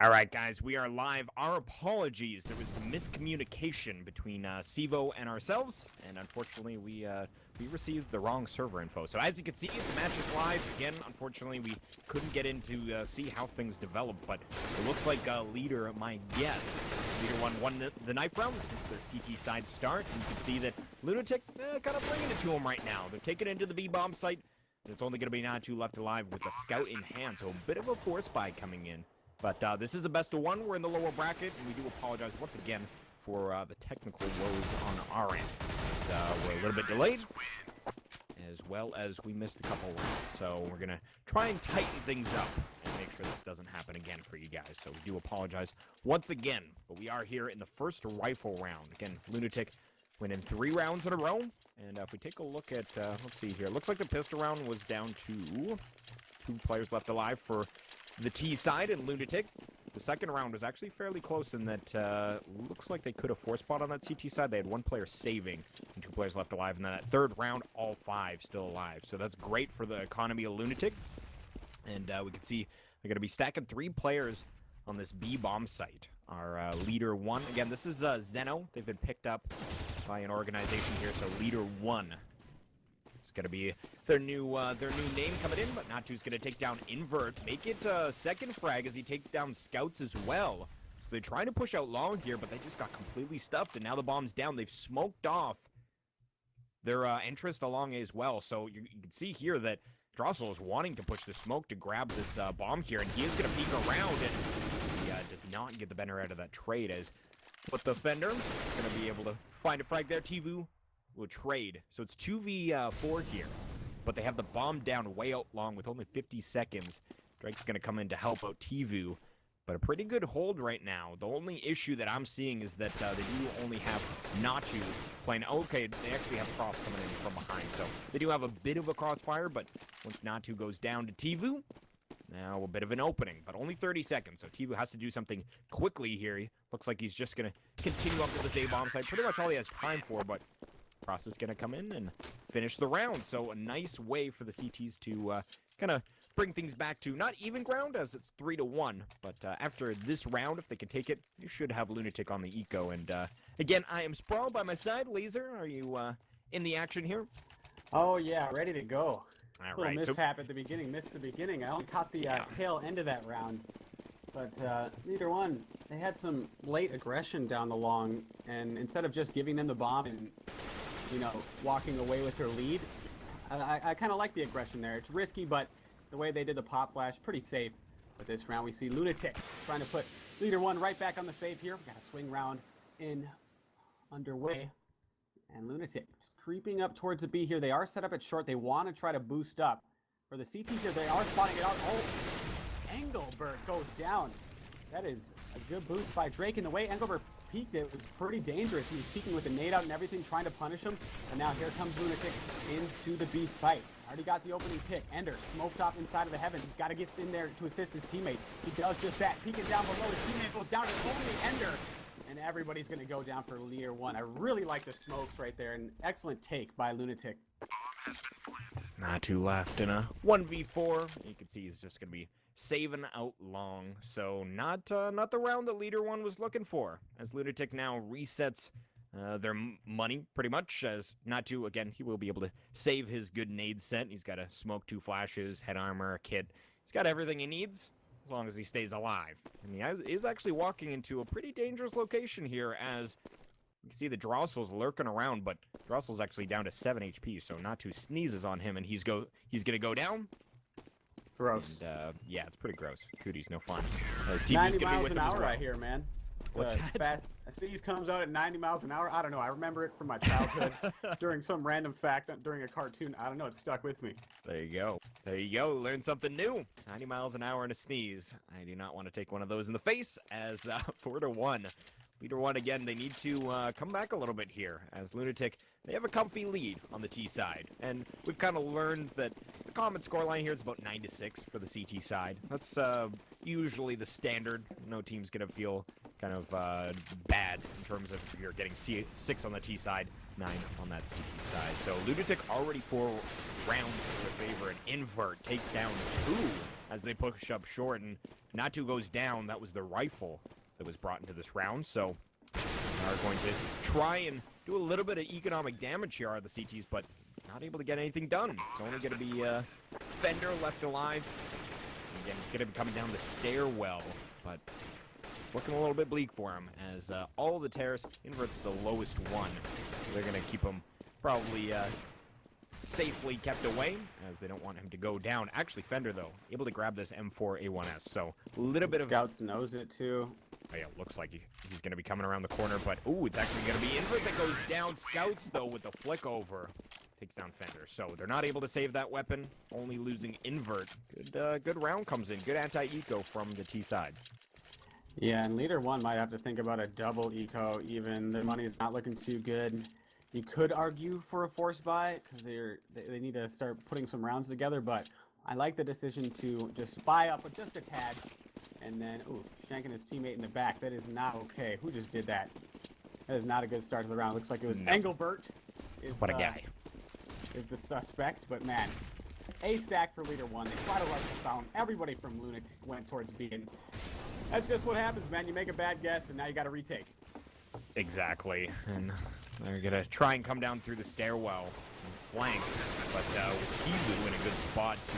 All right, guys, we are live. Our apologies. There was some miscommunication between Sivo and ourselves, and unfortunately, we received the wrong server info. So as you can see, the match is live. Again, unfortunately, we couldn't get in to see how things develop, but it looks like Leader, my guess, Leader won the knife round. It's their CT side start, and you can see that lunatik kind of bringing it to them right now. They're taking it into the B-bomb site. It's only going to be Natu left alive with a scout in hand, so a bit of a force buy coming in. But this is a best of one. We're in the lower bracket, and we do apologize once again for the technical woes on our end. We're a little bit delayed, as well as we missed a couple rounds. So we're going to try and tighten things up and make sure this doesn't happen again for you guys. So we do apologize once again. But we are here in the first rifle round. Again, lunatik winning 3 rounds in a row. And if we take a look at, let's see here. It looks like the pistol round was down to 2 players left alive for the T side and lunatik. The second round was actually fairly close in that looks like they could have force bought on that CT side. They had 1 player saving and 2 players left alive. And then that third round, all 5 still alive. So that's great for the economy of lunatik. And we can see they're going to be stacking 3 players on this B-bomb site. Our Leader 1, again, this is Zeno. They've been picked up by an organization here, so Leader 1. It's going to be their new name coming in, but Natu's going to take down Invert, make it second frag as he takes down Scouts as well. So they're trying to push out long here, but they just got completely stuffed, and now the bomb's down. They've smoked off their interest along as well. So you can see here that Drossel is wanting to push the smoke to grab this bomb here, and he is going to peek around, and he does not get the better out of that trade, as with the Fender going to be able to find a frag there. Tivu will trade. So it's 2v4 here, but they have the bomb down way out long with only 50 seconds. Drake's going to come in to help out Tivu, but a pretty good hold right now. The only issue that I'm seeing is that they do only have Natu playing. Okay, they actually have Cross coming in from behind, so they do have a bit of a crossfire, but once Natu goes down to Tivu, now a bit of an opening, but only 30 seconds, so Tivu has to do something quickly here. He looks like he's just going to continue up to the A-bomb site. Pretty much all he has time for, but Cross is going to come in and finish the round. So a nice way for the CTs to kind of bring things back to not even ground, as it's 3-1. But after this round, if they can take it, you should have lunatik on the eco. And again, I am Sprawl by my side. Laser, are you in the action here? Oh yeah, ready to go. All Little right. mishap at the beginning, missed the beginning. I only caught the tail end of that round. But Leader 1, they had some late aggression down the long, and instead of just giving them the bomb and, you know, walking away with their lead, I kind of like the aggression there. It's risky, but the way they did the pop flash, pretty safe. But this round, we see lunatik trying to put Leader 1 right back on the save here. We got a swing round underway, and lunatik just creeping up towards the B here. They are set up at short. They want to try to boost up. For the CTs here, they are spotting it out. Oh, Engelbert goes down. That is a good boost by Drake. And the way Engelbert peeked, it was pretty dangerous. He was peeking with a nade out and everything, trying to punish him. And now here comes lunatik into the B site. Already got the opening pick. Ender smoked off inside of the heavens. He's got to get in there to assist his teammate. He does just that. Peeking down below. His teammate goes down. It's only Ender. And everybody's going to go down for Leader 1. I really like the smokes right there. An excellent take by lunatik. Not too left in a 1v4. You can see he's just going to be saving out long. So not the round that Leader 1 was looking for, as lunatik now resets their money pretty much, as Natu, again, he will be able to save his good nade set. He's got a smoke, 2 flashes, head armor, a kit. He's got everything he needs as long as he stays alive. And he is actually walking into a pretty dangerous location here, as you can see the Drossel's lurking around, but Drossel's actually down to 7 HP, so Natu sneezes on him, and he's gonna go down. Gross. And, yeah, it's pretty gross. Cooties, no fun. 90 miles an hour right here, man. What's that? A sneeze comes out at 90 miles an hour. I don't know. I remember it from my childhood during some random fact during a cartoon. I don't know. It stuck with me. There you go. There you go. Learn something new. 90 miles an hour and a sneeze. I do not want to take one of those in the face, as 4-1. Leader 1, again, they need to come back a little bit here, as lunatik, they have a comfy lead on the T side. And we've kind of learned that the common scoreline here is about 9-6 for the CT side. That's usually the standard. No team's going to feel kind of bad in terms of if you're getting 6 on the T side. 9 on that CT side. So lunatik already 4 rounds to the favor, and invert takes down 2 as they push up short, and Natu goes down. That was the rifle that was brought into this round, so are going to try and do a little bit of economic damage here are the CTs, but not able to get anything done. It's only going to be Fender left alive. Again, he's going to be coming down the stairwell, but it's looking a little bit bleak for him as all the terrace inverts the lowest one. They're going to keep him probably safely kept away as they don't want him to go down. Actually, Fender, though, able to grab this M4A1S, so a little bit of... Scouts knows it, too. Oh, yeah, looks like he's going to be coming around the corner, but, ooh, it's actually going to be invert that goes down. Scouts, though, with the flick over, takes down Fender. So they're not able to save that weapon, only losing invert. Good round comes in. Good anti-eco from the T side. Yeah, and Leader 1 might have to think about a double eco even. Their money is not looking too good. You could argue for a force buy because they need to start putting some rounds together, but I like the decision to just buy up just a tad. And then, ooh, shanking his teammate in the back. That is not okay. Who just did that? That is not a good start to the round. Looks like it was Engelbert. What a guy. Is the suspect, but man, A stack for Leader 1. They try to rush the fountain. Everybody from Lunatic went towards B, and that's just what happens, man. You make a bad guess, and now you got to retake. Exactly, and they're going to try and come down through the stairwell and flank, but Kivu in a good spot to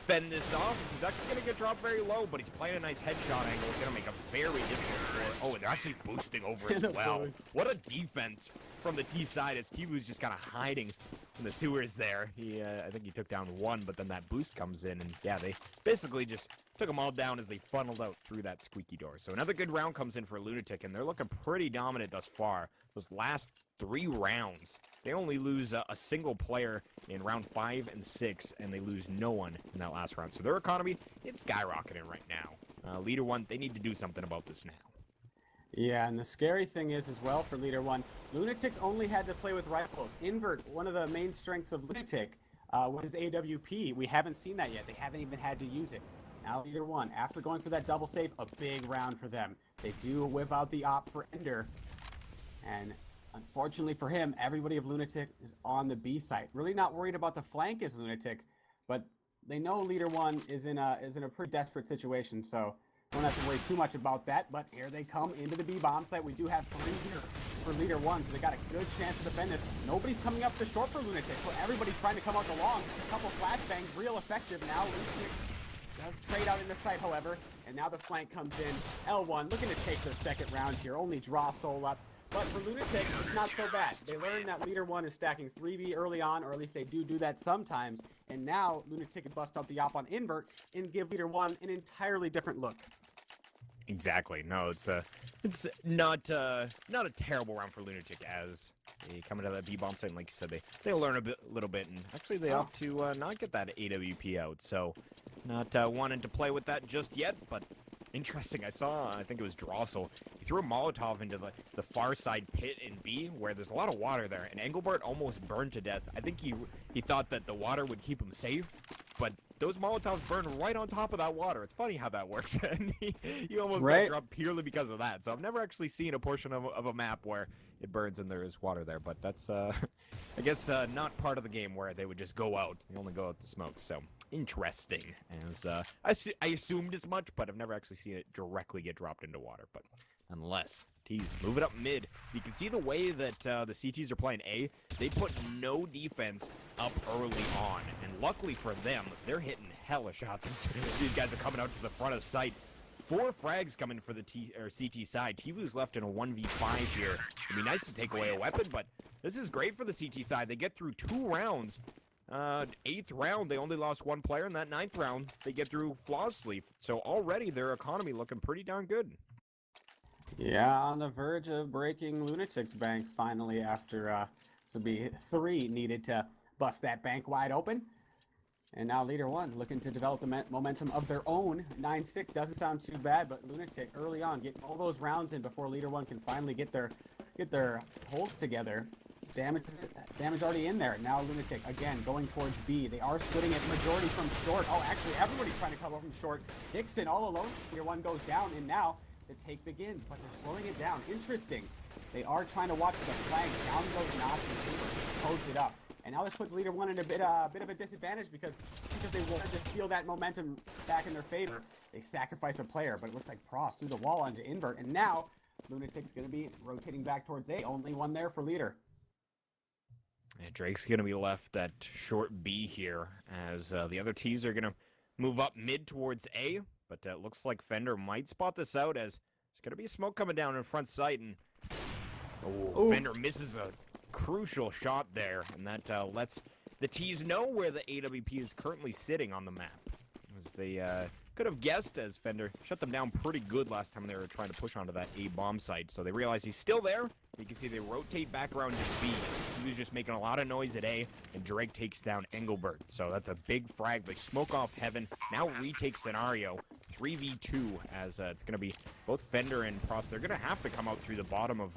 fend this off. He's actually going to get dropped very low, but he's playing a nice headshot angle. It's going to make a very difficult... Oh, and they're actually boosting over as well. What a defense from the T side as Kivu's just kind of hiding in the sewers there. I think he took down 1, but then that boost comes in, and yeah, they basically just took them all down as they funneled out through that squeaky door. So another good round comes in for Lunatic, and they're looking pretty dominant thus far. Those last 3 rounds, they only lose a single player in round 5 and 6, and they lose no one in that last round. So their economy, it's skyrocketing right now. Leader 1, they need to do something about this now. Yeah, and the scary thing is as well for Leader 1, Lunatics only had to play with rifles. Invert, one of the main strengths of Lunatic, was AWP. We haven't seen that yet. They haven't even had to use it. Now Leader 1, after going for that double save, a big round for them. They do whip out the op for Ender, and unfortunately for him, everybody of Lunatic is on the B site. Really not worried about the flank as Lunatic, but they know Leader 1 is in a pretty desperate situation, so don't have to worry too much about that. But here they come into the B bomb site. We do have 3 here for Leader 1, so they got a good chance to defend this. Nobody's coming up to short for Lunatic, so everybody's trying to come out the long. A couple flashbangs, real effective now. Lunatic does trade out in the site, however, and now the flank comes in. L1 looking to take their second round here, only draw soul up. But for Lunatic, it's not so bad. They learned that Leader 1 is stacking 3B early on, or at least they do that sometimes. And now Lunatic can bust out the op on invert and give Leader 1 an entirely different look. Exactly. No, it's not a terrible round for Lunatic as they come into that B bomb site. And like you said, they'll learn a little bit, and actually they opt to not get that AWP out. So not wanting to play with that just yet, but interesting. I think it was Drossel. He threw a Molotov into the far side pit in B where there's a lot of water there, and Engelbert almost burned to death. I think he thought that the water would keep him safe, but those Molotovs burned right on top of that water. It's funny how that works. And he almost got dropped purely because of that. So I've never actually seen a portion of a map where it burns and there is water there. But that's, I guess, not part of the game where they would just go out. They only go out to smoke. So interesting. As I assumed as much, but I've never actually seen it directly get dropped into water. But unless T's move it up mid. You can see the way that the CTs are playing A. They put no defense up early on, and luckily for them, they're hitting hella shots as these guys are coming out to the front of sight. 4 frags coming for the CT side. Tivu's left in a 1v5 here. It'd be nice to take away a weapon, but this is great for the CT side. They get through 2 rounds. 8th round, they only lost 1 player. In that 9th round, they get through flawlessly. So already their economy looking pretty darn good. Yeah, on the verge of breaking Lunatic's bank finally after this will be 3 needed to bust that bank wide open. And now Leader 1 looking to develop the momentum of their own. 9-6 doesn't sound too bad, but Lunatic early on getting all those rounds in before Leader 1 can finally get their holds together. Damage already in there. Now Lunatic again going towards B. They are splitting it majority from short. Oh, actually everybody's trying to cover from short. Dixon all alone. Leader 1 goes down, and now the take begins, but they're slowing it down. Interesting. They are trying to watch the flag. Down goes Nazi. Close it up. And now this puts Leader 1 in a bit of a disadvantage because they wanted to steal that momentum back in their favor. They sacrifice a player, but it looks like Prost through the wall onto Invert. And now Lunatic's going to be rotating back towards A. Only one there for Leader. Yeah, Drake's going to be left at short B here as the other T's are going to move up mid towards A. But it looks like Fender might spot this out as there's going to be smoke coming down in front sight. And Fender misses a crucial shot there. And that lets the T's know where the AWP is currently sitting on the map. As they could have guessed, as Fender shut them down pretty good last time they were trying to push onto that A bomb site. So they realize he's still there. You can see they rotate back around to B. He was just making a lot of noise at A, and Drake takes down Engelbert. So that's a big frag. They smoke off Heaven. Now retake scenario. 3v2 as it's going to be both Fender and Prost. They're going to have to come out through the bottom of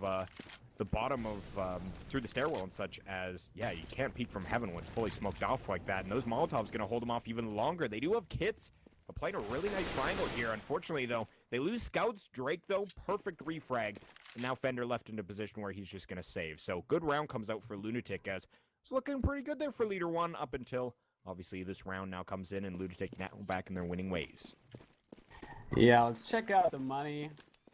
through the stairwell and such as, yeah, you can't peek from Heaven when it's fully smoked off like that. And those Molotovs going to hold them off even longer. They do have kits. But playing a really nice triangle here. Unfortunately, though, they lose scouts. Drake, though, perfect refrag. And now Fender left into a position where he's just going to save. So good round comes out for Lunatic as it's looking pretty good there for Leader 1 up until, obviously, this round now comes in and Lunatic now back in their winning ways. Yeah, let's check out the money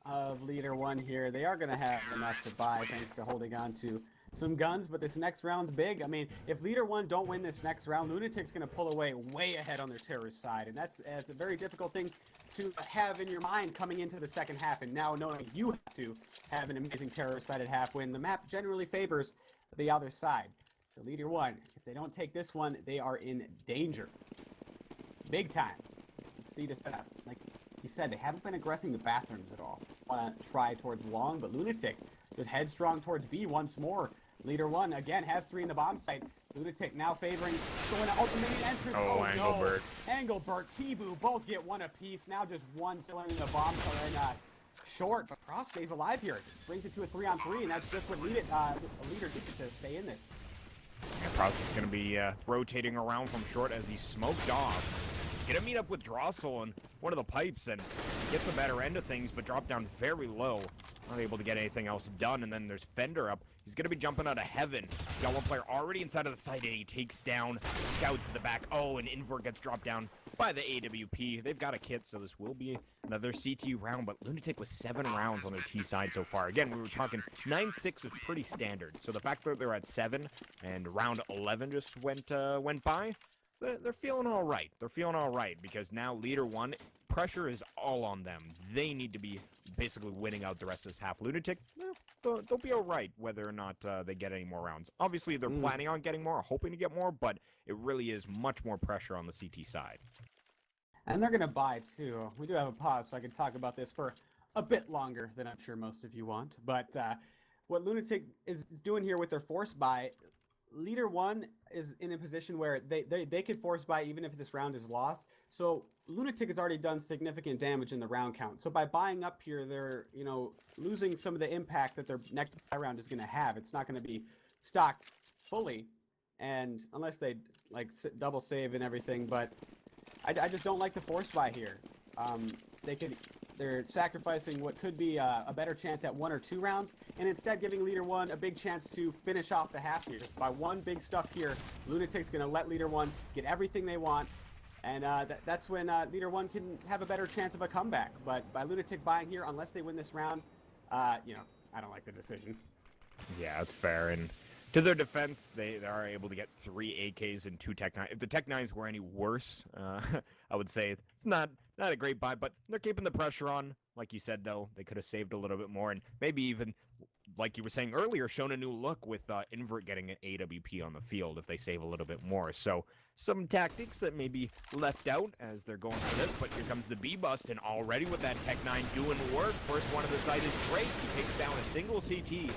of Leader 1 here. They are going to have enough to buy thanks to holding on to some guns, but this next round's big. I mean, if Leader 1 don't win this next round, Lunatic's going to pull away way ahead on their terrorist side, and that's a very difficult thing to have in your mind coming into the second half, and now knowing you have to have an amazing terrorist side at half when the map generally favors the other side. So Leader 1, if they don't take this one, they are in danger. Big time. Let's see this setup. Like he said, they haven't been aggressing the bathrooms at all. Want to try towards long, but Lunatic just headstrong towards B once more. Leader 1 again has 3 in the bomb site. Lunatic now favoring going out the main entrance. Oh, Engelbert. No. Engelbert, T-Boo both get one apiece. Now just one chilling in the bomb site short, but Cross stays alive here. Brings it to a 3-on-3, and that's just what Leader needs to stay in this. And Prost is going to be rotating around from short as he's smoked off. He's going to meet up with Drossel on one of the pipes and gets the better end of things, but dropped down very low. Not able to get anything else done, and then there's Fender up. He's going to be jumping out of Heaven. He's got one player already inside of the site, and he takes down Scouts in the back. Oh, and Invert gets dropped down by the AWP. They've got a kit, so this will be another CT round, but Lunatic with 7 rounds on their T side so far. Again, we were talking 9-6 was pretty standard, so the fact that they're at 7 and round 11 just went by, they're feeling all right. They're feeling all right because now Leader 1, pressure is all on them. They need to be basically winning out the rest of this half. Lunatic, they'll be all right whether or not they get any more rounds. Obviously, they're planning on getting more, hoping to get more, but it really is much more pressure on the CT side. And they're going to buy, too. We do have a pause, so I can talk about this for a bit longer than I'm sure most of you want. But what Lunatic is doing here with their force buy, Leader 1 is in a position where they could force buy even if this round is lost. So Lunatic has already done significant damage in the round count. So by buying up here, they're losing some of the impact that their next buy round is going to have. It's not going to be stocked fully, and unless they like double save and everything. But I just don't like the force buy here. They're sacrificing what could be a better chance at 1 or 2 rounds, and instead giving Leader 1 a big chance to finish off the half here. Just by one big stuff here, Lunatic's going to let Leader 1 get everything they want, and that's when Leader 1 can have a better chance of a comeback. But by Lunatic buying here, unless they win this round, I don't like the decision. Yeah, that's fair, and to their defense, they are able to get 3 AKs and 2 Tech 9. If the Tech 9s were any worse, I would say it's not a great buy, but they're keeping the pressure on. Like you said, though, they could have saved a little bit more, and maybe even, like you were saying earlier, shown a new look with Invert getting an AWP on the field if they save a little bit more. So some tactics that may be left out as they're going for this, but here comes the B-Bust, and already with that Tech 9 doing work. First one of the site is Drake. He takes down a single CT.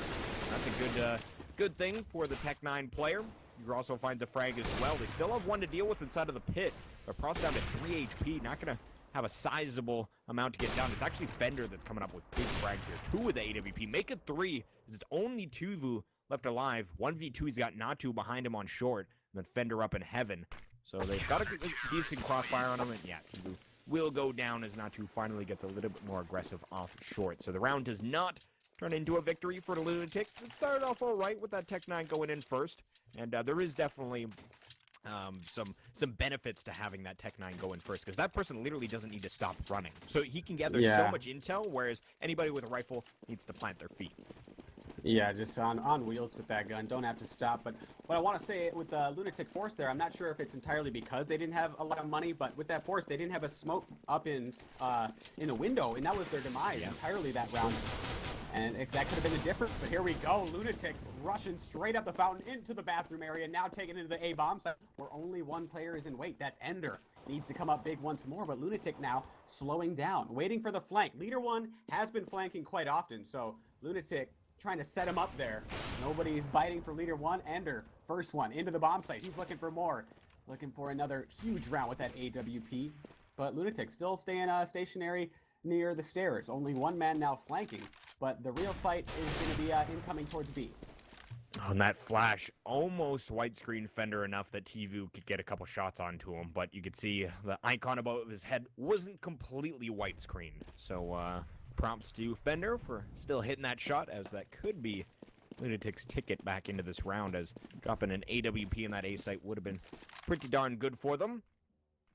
That's a good thing for the Tech 9 player. He also finds a frag as well. They still have one to deal with inside of the pit. But Prost down to 3 HP. Not going to have a sizable amount to get down. It's actually Fender that's coming up with big frags here. 2 with the AWP. Make it 3. It's only 2 left alive. 1v2. He's got Natu behind him on short. And then Fender up in Heaven. So they've got a decent crossfire on him. And yeah, Tuvu will go down as Natu finally gets a little bit more aggressive off short. So the round does not turn into a victory for the Lunatic. It started off all right with that Tech 9 going in first, and there is definitely some benefits to having that Tech 9 go in first, because that person literally doesn't need to stop running. So he can gather so much intel, whereas anybody with a rifle needs to plant their feet. Yeah, just on wheels with that gun. Don't have to stop. But what I want to say with the Lunatic Force there, I'm not sure if it's entirely because they didn't have a lot of money, but with that Force, they didn't have a smoke up in the window, and that was their demise entirely that round. And that could have been the difference, but here we go. Lunatic rushing straight up the fountain into the bathroom area, now taking into the A-bomb site, where only one player is in wait. That's Ender. Needs to come up big once more, but Lunatic now slowing down, waiting for the flank. Leader 1 has been flanking quite often, so Lunatic trying to set him up there. Nobody's biting for Leader 1. Ender, first one, into the bomb site. He's looking for more. Looking for another huge round with that AWP. But Lunatic still staying stationary near the stairs. Only one man now flanking. But the real fight is going to be incoming towards B. On that flash, almost white screen Fender enough that Tvu could get a couple shots onto him. But you could see the icon above his head wasn't completely white screened. So, prompts to Fender for still hitting that shot, as that could be Lunatic's ticket back into this round, as dropping an AWP in that A site would have been pretty darn good for them.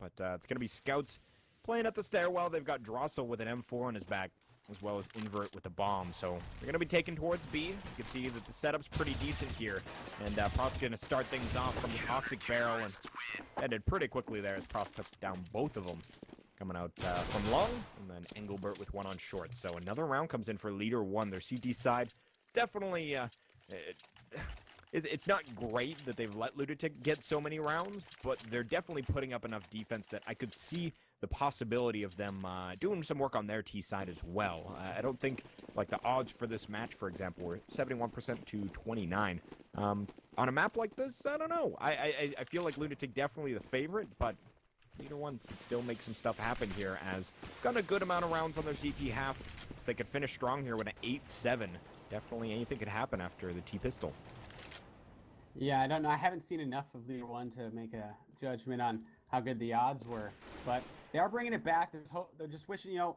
But it's going to be Scouts playing at the stairwell. They've got Drossel with an M4 on his back, as well as Invert with the bomb. So they're going to be taken towards B. You can see that the setup's pretty decent here. And Pross going to start things off from the Toxic Barrel, and ended pretty quickly there as Pross took down both of them. Coming out from long, and then Engelbert with one on short. So another round comes in for Leader 1. Their CT side, it's definitely, it's not great that they've let Lunatic get so many rounds, but they're definitely putting up enough defense that I could see the possibility of them doing some work on their T side as well. I don't think, like, the odds for this match, for example, were 71% to 29. On a map like this, I don't know. I feel like Lunatic definitely the favorite, but Leader 1 can still make some stuff happen here, as got a good amount of rounds on their CT half. If they could finish strong here with an 8-7, definitely anything could happen after the T-pistol. Yeah, I don't know. I haven't seen enough of Leader 1 to make a judgment on how good the odds were, but they are bringing it back. There's hope. They're just wishing, you know,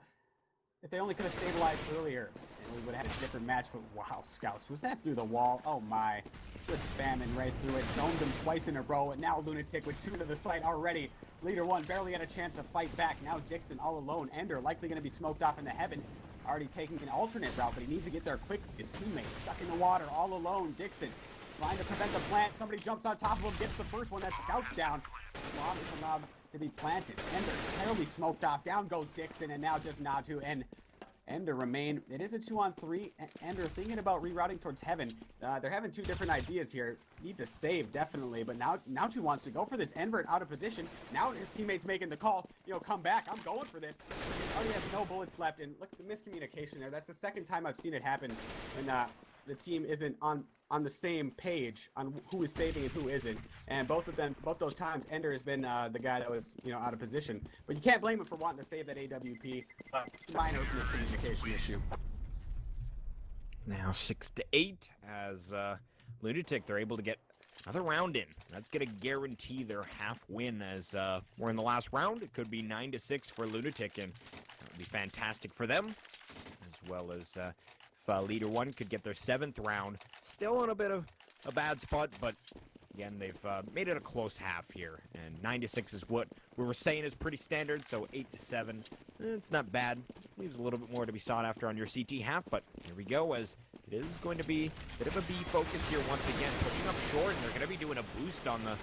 if they only could have stabilized earlier, and we would have had a different match. But wow, Scouts, was that through the wall? Oh my, just spamming right through it. Domed them twice in a row, and now Lunatic with 2 to the site already. Leader 1 barely had a chance to fight back. Now Dixon all alone. Ender likely going to be smoked off into heaven. Already taking an alternate route, but he needs to get there quick. His teammate stuck in the water all alone. Dixon trying to prevent the plant. Somebody jumps on top of him, gets the first one. That Scout's down. Lob is allowed to be planted. Ender terribly smoked off. Down goes Dixon, and now just Natu and Ender remain. It is a 2-on-3. Ender thinking about rerouting towards heaven. They're having 2 different ideas here. Need to save, definitely, but now Natu wants to go for this. Invert out of position. Now his teammate's making the call. You know, come back. I'm going for this. He already has no bullets left, and look at the miscommunication there. That's the second time I've seen it happen when the team isn't on the same page on who is saving and who isn't. And both those times, Ender has been the guy that was, you know, out of position. But you can't blame him for wanting to save that AWP. Minor miscommunication issue. Now 6-8 as Lunatic, they're able to get another round in. That's going to guarantee their half win, as we're in the last round. It could be 9-6 for Lunatic, and that would be fantastic for them, as well as if Leader 1 could get their 7th round. Still in a bit of a bad spot, but again, they've made it a close half here, and 9-6 is what we were saying is pretty standard, so 8-7, it's not bad. Leaves a little bit more to be sought after on your CT half, but here we go, as it is going to be a bit of a B focus here once again. Pushing up short, and they're going to be doing a boost on the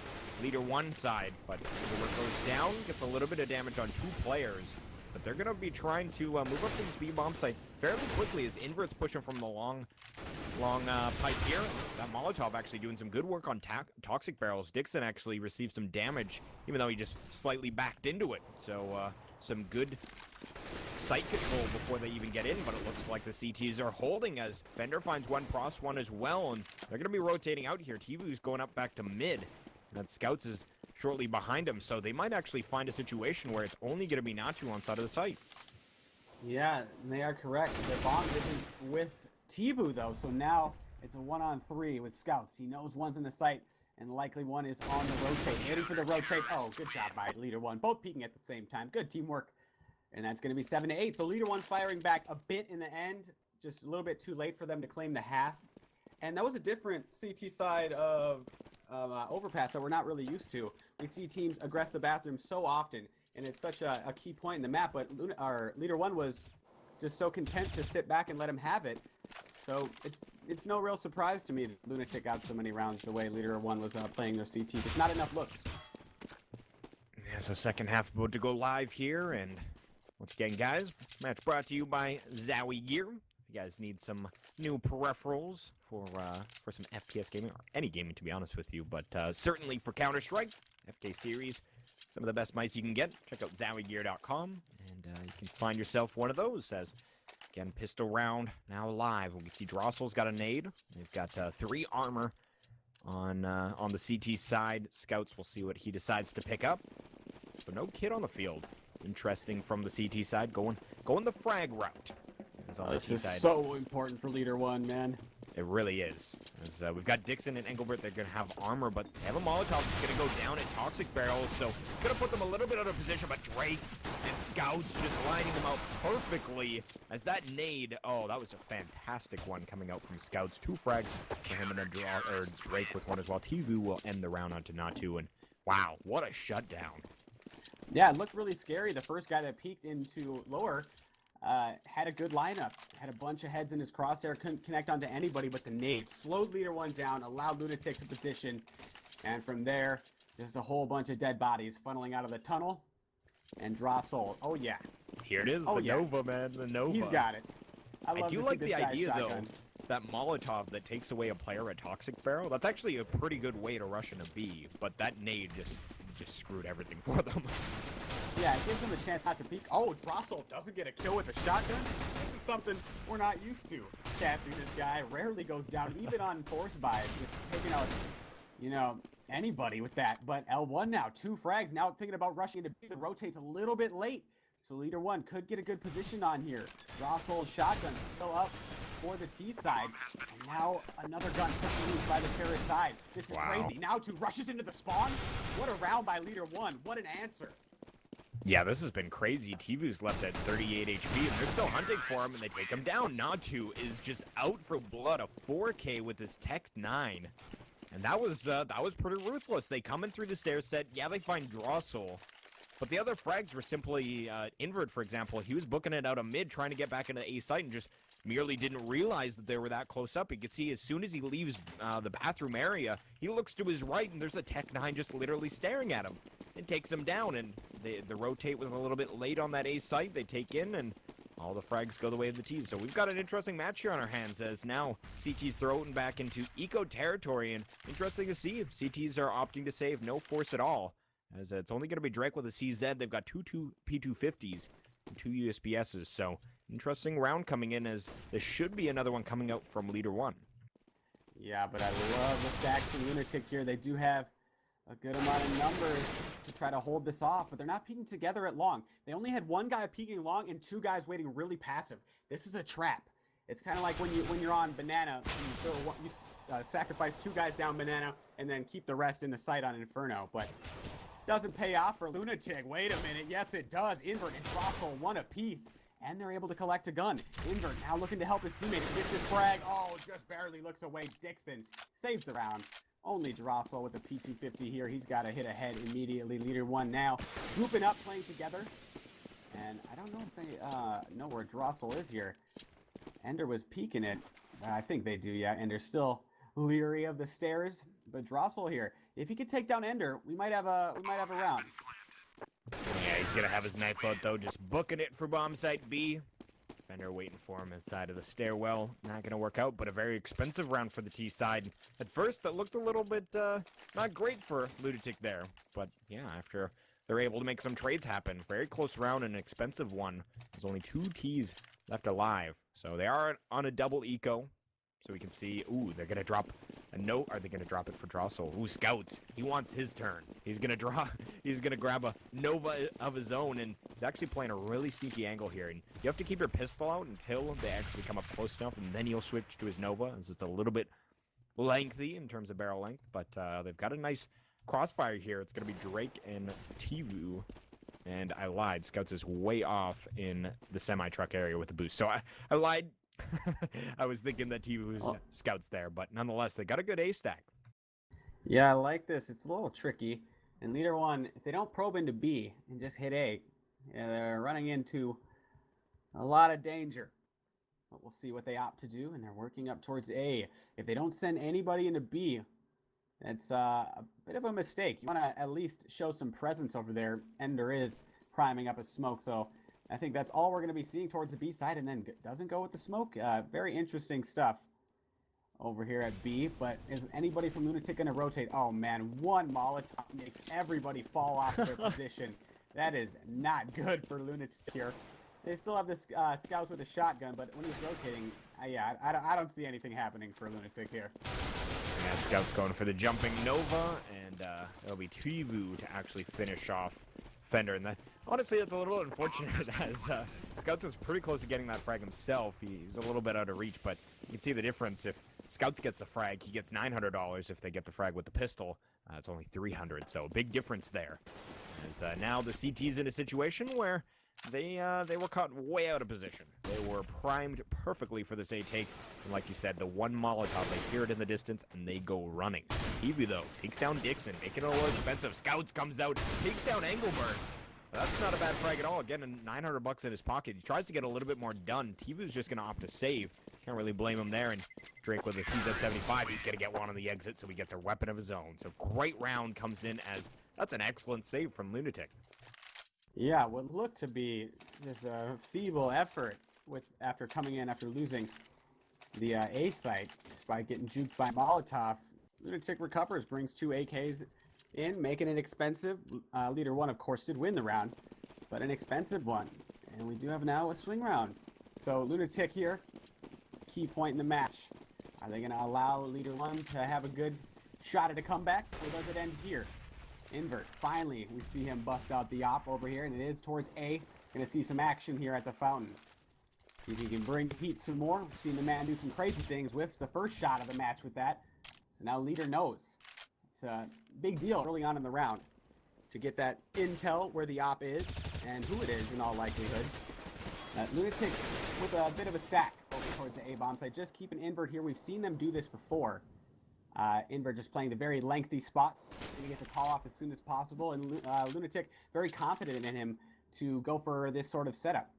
Leader 1 side, but Invert goes down, gets a little bit of damage on 2 players, but they're going to be trying to move up to this B bomb site fairly quickly, as Invert's pushing from the long pipe here. That Molotov actually doing some good work on Toxic Barrels. Dixon actually received some damage, even though he just slightly backed into it. So some good site control before they even get in, but it looks like the CTs are holding, as Fender finds one, Pross one as well, and they're going to be rotating out here. Tvu's going up back to mid, and that Scouts is shortly behind him, so they might actually find a situation where it's only going to be Natu on side of the site. Yeah, they are correct. The bomb isn't with Tvu, though, so now it's a 1-on-3 with Scouts. He knows one's in the site, and likely one is on the rotate. Waiting for the rotate. Oh, good job by Leader 1. Both peeking at the same time. Good teamwork. And that's going to be 7-8. So Leader 1 firing back a bit in the end. just a little bit too late for them to claim the half. And that was a different CT side of Overpass that we're not really used to. We see teams aggress the bathroom so often, and it's such a key point in the map, but Leader 1 was just so content to sit back and let him have it. So it's no real surprise to me that Lunatic got so many rounds the way Leader 1 was playing their CT. Just not enough looks. Yeah, so second half about to go live here, and once again, guys, match brought to you by Zowie Gear. If you guys need some new peripherals for some FPS gaming, or any gaming to be honest with you, but certainly for Counter-Strike, FK Series, some of the best mice you can get. Check out ZowieGear.com, and you can find yourself one of those. As again, pistol round now live. We can see Drossel's got a nade. They've got 3 armor on the CT side. Scouts, will see what he decides to pick up. But no kid on the field. Interesting from the CT side, going the frag route. This is so important for Leader 1, man. It really is. As we've got Dixon and Engelbert, they're going to have armor, but they have a Molotov that's going to go down at Toxic Barrels, so it's going to put them a little bit out of position, but Drake and Scouts just lining them out perfectly as that nade. Oh, that was a fantastic one coming out from Scouts. 2 frags for him, and then Drake with 1 as well. TV will end the round onto Natu, and wow, what a shutdown. Yeah, it looked really scary. The first guy that peeked into lower had a good lineup, had a bunch of heads in his crosshair, couldn't connect onto anybody but the nade. Slowed Leader 1 down, allowed Lunatic to position, and from there, there's a whole bunch of dead bodies funneling out of the tunnel, and Drossel. Oh yeah. Here it is, the Nova, man, the Nova. He's got it. I do like the idea, though, that Molotov that takes away a player at Toxic Barrel. That's actually a pretty good way to rush in a B, but that nade just screwed everything for them. Yeah, it gives them a chance not to peek. Oh, Drossel doesn't get a kill with a shotgun. This is something we're not used to. Sassy, this guy rarely goes down, even on force buys, just taking out, you know, anybody with that. But L1 now, 2 frags. Now thinking about rushing into B, that rotates a little bit late. So Leader 1 could get a good position on here. Drossel's shotgun still up for the T side. And now another gun pushing loose by the terrorist side. This is crazy. Now 2 rushes into the spawn. What a round by Leader 1. What an answer. Yeah, this has been crazy. Tivu's left at 38 HP, and they're still hunting for him, and they take him down. Natu is just out for blood, a 4K with his Tech 9. And that was pretty ruthless. They come in through the stair set. Yeah, they find Drossel. But the other frags were simply Invert, for example. He was booking it out of mid, trying to get back into the A site, and just merely didn't realize that they were that close up. You can see as soon as he leaves the bathroom area, he looks to his right, and there's a Tech 9 just literally staring at him. It takes him down, and the rotate was a little bit late on that A site. They take in, and all the frags go the way of the T's. So we've got an interesting match here on our hands, as now CT's thrown back into eco territory, and interesting to see if CTs are opting to save no force at all, as it's only going to be Drake with a CZ. They've got two P250s and 2 USPSs, so interesting round coming in, as there should be another one coming out from Leader 1. Yeah, but I love the stacks from Lunatic here. They do have a good amount of numbers to try to hold this off, but they're not peeking together at long. They only had 1 guy peeking long and 2 guys waiting really passive. This is a trap. It's kind of like when you're on Banana, you sacrifice 2 guys down Banana and then keep the rest in the site on Inferno, but doesn't pay off for Lunatic. Wait a minute. Yes, it does. Invert and Drossel 1 apiece, and they're able to collect a gun. Invert now looking to help his teammate. Gets his frag. Oh, just barely looks away. Dixon saves the round. Only Drossel with the P250 here. He's got to hit ahead immediately. Leader 1 now grouping up, playing together. And I don't know if they know where Drossel is here. Ender was peeking it. I think they do, yeah. Ender's still leery of the stairs. But Drossel here, if he could take down Ender, we might have a round. Yeah, he's gonna have his knife out though, just booking it for bomb site B. Fender waiting for him inside of the stairwell. Not gonna work out, but a very expensive round for the T side. At first, that looked a little bit not great for Lunatic there, but yeah, after they're able to make some trades happen, very close round and an expensive one. There's only 2 T's left alive, so they are on a double eco. So we can see, ooh, they're gonna drop a note. Are they gonna drop it for Drossel? Ooh, Scouts. He wants his turn. He's gonna grab a Nova of his own, and he's actually playing a really sneaky angle here. And you have to keep your pistol out until they actually come up close enough, and then you'll switch to his Nova, as it's a little bit lengthy in terms of barrel length. But they've got a nice crossfire here. It's gonna be Drake and Tivu. And I lied. Scouts is way off in the semi-truck area with the boost. So I lied. I was thinking that he was scouts there, but nonetheless, they got a good A stack. Yeah, I like this. It's a little tricky. And Leader 1, if they don't probe into B and just hit A, they're running into a lot of danger. But we'll see what they opt to do, and they're working up towards A. If they don't send anybody into B, that's a bit of a mistake. You want to at least show some presence over there. Ender is priming up a smoke, so I think that's all we're going to be seeing towards the B side, and then doesn't go with the smoke. Very interesting stuff over here at B, but is anybody from Lunatic going to rotate? Oh, man, one Molotov makes everybody fall off their position. That is not good for Lunatic here. They still have this scouts with a shotgun, but when he's rotating, yeah, I don't see anything happening for Lunatic here. Yeah, scouts going for the jumping Nova, and it'll be Tivu to actually finish off Fender. And that, honestly, that's a little unfortunate as Scouts was pretty close to getting that frag himself. He was a little bit out of reach, but you can see the difference. If Scouts gets the frag, he gets $900. If they get the frag with the pistol, it's only $300. So a big difference there. As now the CT's in a situation where they were caught way out of position. They were primed perfectly for this A take. And like you said, the one Molotov, they hear it in the distance, and they go running. Evie, though, takes down Dixon, making it a little expensive. Scouts comes out, takes down Engelberg. That's not a bad frag at all. Again, $900 in his pocket. He tries to get a little bit more done. Tivu's just going to opt to save. Can't really blame him there. And Drake with a CZ75, he's going to get one on the exit, so he gets a weapon of his own. So great round comes in as that's an excellent save from Lunatic. Yeah, what looked to be just a feeble effort after coming in after losing the A site by getting juked by Molotov. Lunatic recovers, brings 2 AKs in, making it expensive. Leader 1, of course, did win the round, but an expensive one. And we do have now a swing round. So Lunatic here, key point in the match. Are they going to allow Leader 1 to have a good shot at a comeback, or does it end here? Invert, finally, we see him bust out the op over here, and it is towards A. Going to see some action here at the fountain. See if he can bring heat some more. We've seen the man do some crazy things with the first shot of the match with that. So now Leader knows. It's a big deal early on in the round to get that intel where the op is and who it is in all likelihood. Lunatic with a bit of a stack over towards the A bomb site. Just keep an invert here. We've seen them do this before. Invert just playing the very lengthy spots. Going to get the call off as soon as possible. And Lunatic very confident in him to go for this sort of setup.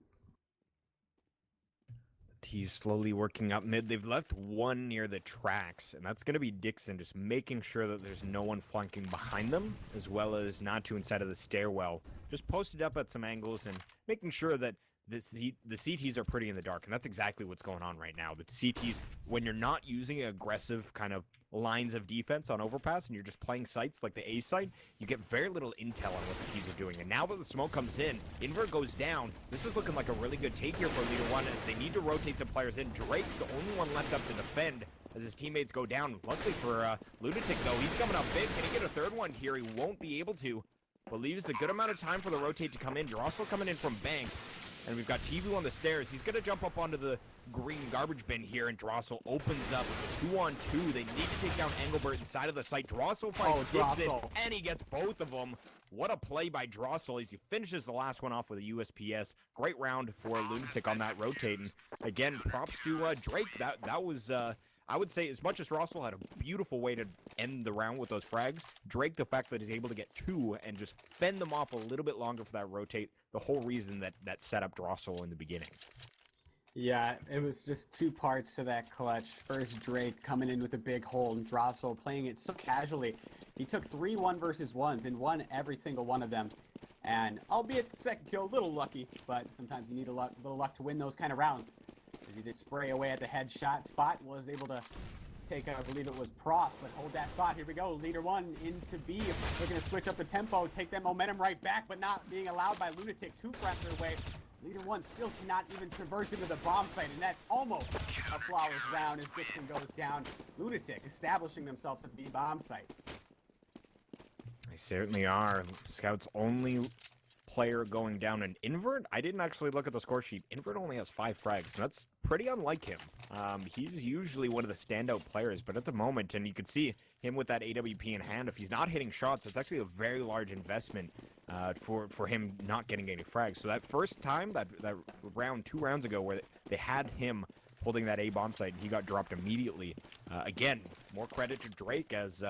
He's slowly working up mid. They've left one near the tracks, and that's going to be Dixon, just making sure that there's no one flanking behind them, as well as not too inside of the stairwell. Just posted up at some angles and making sure that the CTs are pretty in the dark, and that's exactly what's going on right now. The CTs, when you're not using aggressive kind of lines of defense on Overpass and you're just playing sites like the A site, you get very little intel on what the T's are doing. And now that the smoke comes in, Invert goes down. This is looking like a really good take here for Leader 1 as they need to rotate some players in. Drake's the only one left up to defend as his teammates go down. Luckily for Lunatic, though, he's coming up big. Can he get a third one here? He won't be able to, but leaves a good amount of time for the rotate to come in. Drossel coming in from Bank. And we've got Tivu on the stairs. He's going to jump up onto the green garbage bin here, and Drossel opens up. It's a 2-on-2. They need to take down Engelbert inside of the site. Drossel finds Dixon, and he gets both of them. What a play by Drossel as he finishes the last one off with a USPS. Great round for Lunatic on that rotate. And again, props to Drake. That was... I would say as much as Drossel had a beautiful way to end the round with those frags, Drake, the fact that he's able to get 2 and just fend them off a little bit longer for that rotate, the whole reason that set up Drossel in the beginning. Yeah, it was just 2 parts to that clutch. First, Drake coming in with a big hole, and Drossel playing it so casually. He took 3 1 versus 1s and won every single one of them. And albeit the second kill, a little lucky, but sometimes you need a little luck to win those kind of rounds. He did spray away at the headshot spot, was able to take out, I believe it was Prost, but hold that thought. Here we go, Leader 1 into B. They're going to switch up the tempo, take that momentum right back, but not being allowed by Lunatic. 2 frags away. Leader 1 still cannot even traverse into the bomb site, and that's almost a flawless round as Dixon goes down. Lunatic establishing themselves at the bomb site. They certainly are. Scouts only player going down an Invert. I didn't actually look at the score sheet. Invert only has 5 frags, and that's pretty unlike him. He's usually one of the standout players, but at the moment, and you can see him with that AWP in hand, if he's not hitting shots, it's actually a very large investment for him not getting any frags. So that first time, that round 2 rounds ago, where they had him holding that A bomb site. He got dropped immediately. Again, more credit to Drake, as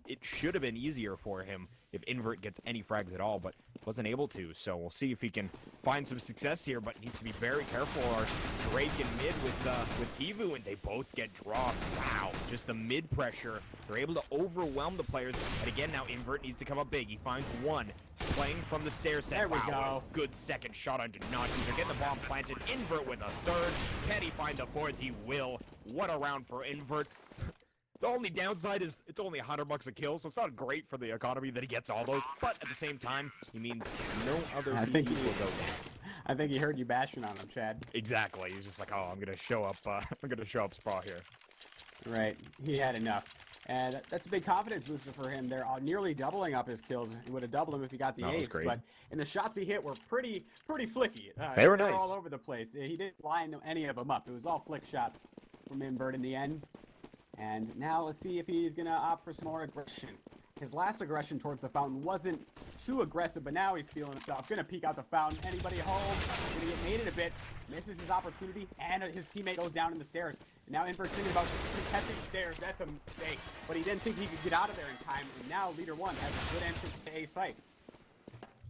it should have been easier for him if Invert gets any frags at all, but wasn't able to. So we'll see if he can find some success here, but needs to be very careful. Or Drake and mid with Kivu, and they both get dropped. Wow, just the mid pressure. They're able to overwhelm the players. And again, now Invert needs to come up big. He finds one. He's playing from the stair set. There we go. Wow, good second shot on Donati. They're getting the bomb planted. Invert with a third. Can he find the fourth? He will. What a round for Invert. The only downside is it's only $100 a kill, so it's not great for the economy that he gets all those. But at the same time, he means no other CTs will go down. I think he heard you bashing on him, Chad. Exactly. He's just like, oh, I'm gonna show up. I'm gonna show up Spa here. Right. He had enough. And that's a big confidence booster for him. They're nearly doubling up his kills. He would have doubled them if he got the ace. But in the shots he hit were pretty flicky. They were nice. All over the place. He didn't line any of them up. It was all flick shots from Invert in the end. And now let's see if he's going to opt for some more aggression. His last aggression towards the fountain wasn't too aggressive, but now he's feeling himself. Going to peek out the fountain. Anybody home? Going to get mated a bit. Misses his opportunity, and his teammate goes down in the stairs. And now Invert's thinking about contesting stairs. That's a mistake. But he didn't think he could get out of there in time. And now Leader 1 has a good entrance to A site.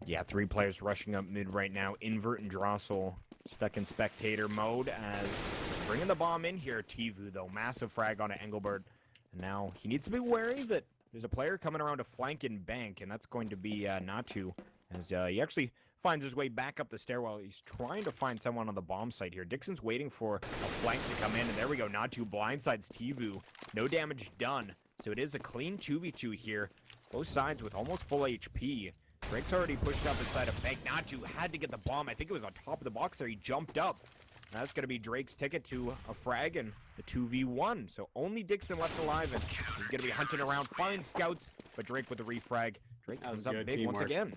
Yeah, 3 players rushing up mid right now. Invert and Drossel stuck in spectator mode as bringing the bomb in here. Tivu, though, massive frag on Engelbert. And now he needs to be wary that there's a player coming around to flank and bank, and that's going to be Natu, as he actually finds his way back up the stairwell. He's trying to find someone on the bomb site here. Dixon's waiting for a flank to come in, and there we go. Natu blindsides Tivu. No damage done, so it is a clean 2v2 here. Both sides with almost full HP. Drake's already pushed up inside of bank. Natu had to get the bomb. I think it was on top of the box there. He jumped up. That's going to be Drake's ticket to a frag and a 2v1. So only Dixon left alive, and he's going to be hunting around, finds scouts, but Drake with the refrag. Drake comes up big once again.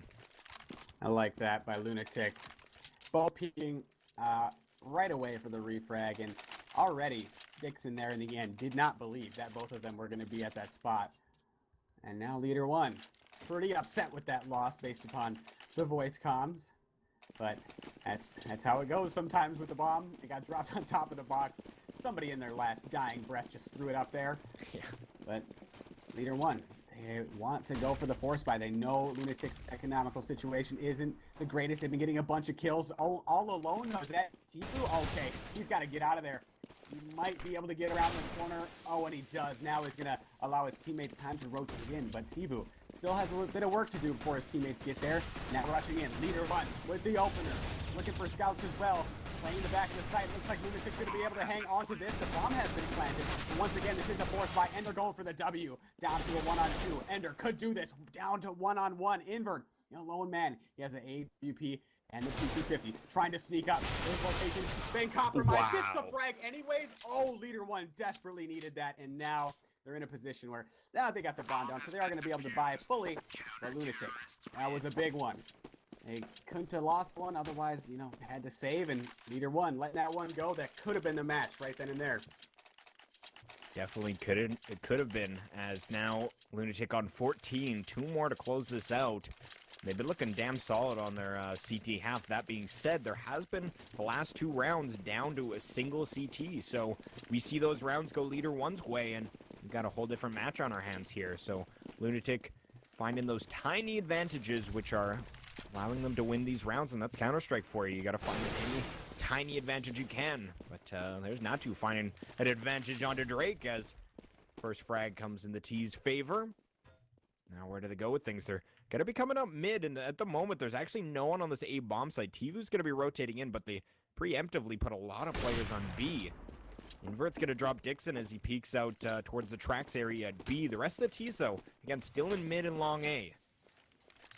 I like that by Lunatic. Ball peeking right away for the refrag, and already Dixon there in the end did not believe that both of them were going to be at that spot. And now Leader 1. Pretty upset with that loss based upon the voice comms. But that's how it goes sometimes with the bomb. It got dropped on top of the box. Somebody in their last dying breath just threw it up there. Yeah. But Leader 1, they want to go for the force buy. They know Lunatic's economical situation isn't the greatest. They've been getting a bunch of kills all alone. Is that Tifu? Okay, he's got to get out of there. He might be able to get around the corner. Oh, and he does. Now he's going to allow his teammates time to rotate in. But Tifu still has a little bit of work to do before his teammates get there. Now rushing in. Leader 1 with the opener. Looking for scouts as well. Playing the back of the site. Looks like Lunatic's going to be able to hang on to this. The bomb has been planted. But once again, this is a force buy. Ender going for the W. Down to a 1-on-2. Ender could do this. Down to 1-on-1. Invert. Lone man. He has an AWP. And the P250 trying to sneak up. His location been compromised. Gets the frag anyways. Oh, Leader 1 desperately needed that. And now they're in a position where now they got the bomb down. So they are going to be able to buy it fully. But Lunatic, that was a big one. They couldn't have lost one. Otherwise, had to save. And Leader 1 letting that one go. That could have been the match right then and there. Definitely couldn't. It could have been, as now Lunatic on 14. 2 more to close this out. They've been looking damn solid on their CT half. That being said, there has been the last 2 rounds down to a single CT. So we see those rounds go Leader 1's way, and we've got a whole different match on our hands here. So Lunatic finding those tiny advantages, which are allowing them to win these rounds, and that's Counter-Strike for you. You got to find any tiny advantage you can. But there's Natu finding an advantage onto Drake, as first frag comes in the T's favor. Now where do they go with things? They're going to be coming up mid, and at the moment, there's actually no one on this A bomb site. Tivu's going to be rotating in, but they preemptively put a lot of players on B. Invert's going to drop Dixon as he peeks out towards the tracks area at B. The rest of the T's, though, again, still in mid and long A.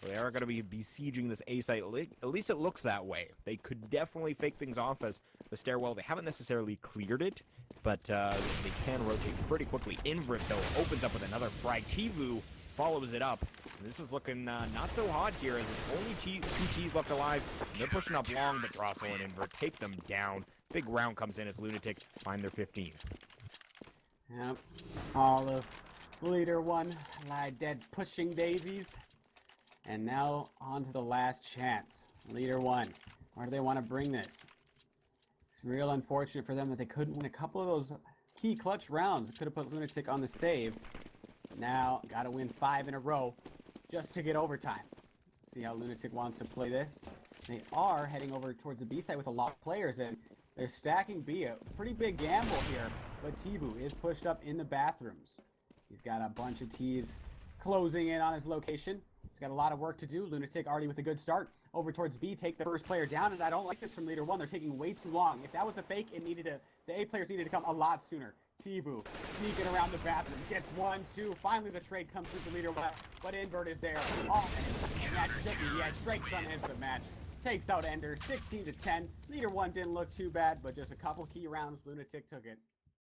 So they are going to be besieging this A site. At least it looks that way. They could definitely fake things off as the stairwell. They haven't necessarily cleared it, but they can rotate pretty quickly. Invert, though, opens up with another frag. Tivu follows it up. This is looking not so hot here, as it's only 2 T's left alive. They're pushing up long, but Drossel and Invert take them down. Big round comes in as Lunatic find their 15th. Yep. All of Leader 1 lie dead pushing daisies. And now on to the last chance. Leader 1. Where do they want to bring this? It's real unfortunate for them that they couldn't win a couple of those key clutch rounds. Could have put Lunatic on the save. Now, got to win 5 in a row just to get overtime. See how Lunatic wants to play this. They are heading over towards the B side with a lot of players, and they're stacking B. A pretty big gamble here, but Tibu is pushed up in the bathrooms. He's got a bunch of T's closing in on his location. He's got a lot of work to do. Lunatic already with a good start. Over towards B, take the first player down, and I don't like this from Leader 1. They're taking way too long. If that was a fake, the A players needed to come a lot sooner. Tibu sneaking around the bathroom, gets 1, 2. Finally, the trade comes through the Leader 1, but Invert is there. Oh, and that should be it. Straight Sun ends the match. Takes out Ender, 16-10. Leader 1 didn't look too bad, but just a couple key rounds, Lunatic took it.